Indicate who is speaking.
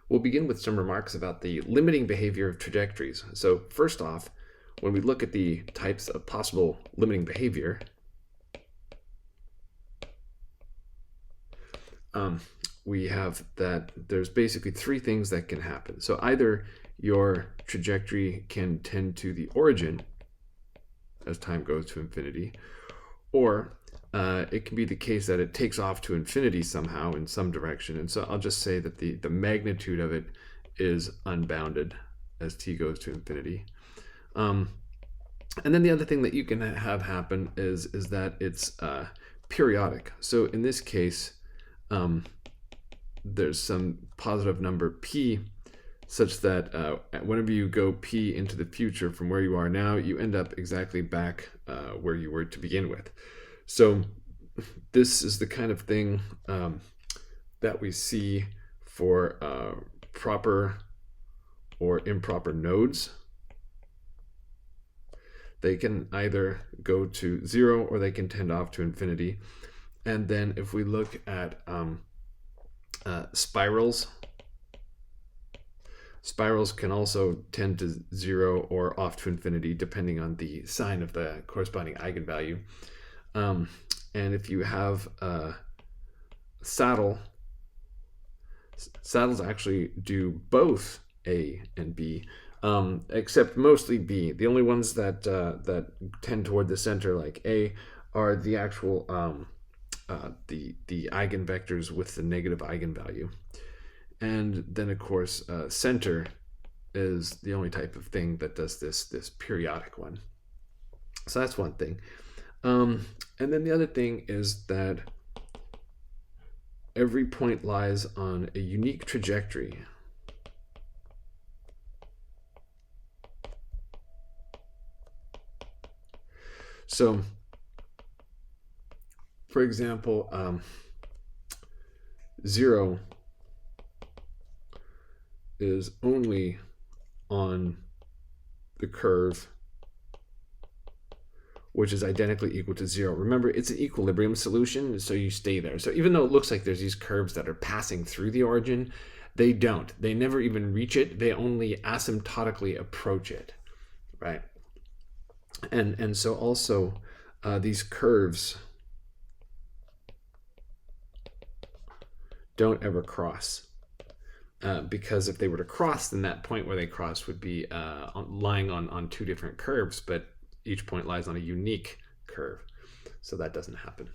Speaker 1: We'll begin with some remarks about the limiting behavior of trajectories. So first off, when we look at the types of possible limiting behavior, we have that there's basically three things that can happen. So either your trajectory can tend to the origin as time goes to infinity, or it can be the case that it takes off to infinity somehow in some direction. And so I'll just say that the magnitude of it is unbounded as t goes to infinity. And then the other thing that you can have happen is that it's periodic. So in this case, there's some positive number p such that whenever you go p into the future from where you are now, you end up exactly back where you were to begin with. So this is the kind of thing that we see for proper or improper nodes. They can either go to 0 or they can tend off to infinity. And then if we look at spirals, spirals can also tend to 0 or off to infinity depending on the sign of the corresponding eigenvalue. And if you have a saddle, saddles actually do both A and B, except mostly B. The only ones that tend toward the center, like A, are the actual the eigenvectors with the negative eigenvalue. And then of course center is the only type of thing that does this periodic one. So that's one thing. And then the other thing is that every point lies on a unique trajectory. So, for example, 0 is only on the curve which is identically equal to 0. Remember, it's an equilibrium solution, so you stay there. So even though it looks like there's these curves that are passing through the origin, they don't. They never even reach it. They only asymptotically approach it, right? And so also these curves don't ever cross. Because if they were to cross, then that point where they cross would be lying on two different curves, but each point lies on a unique curve. So that doesn't happen.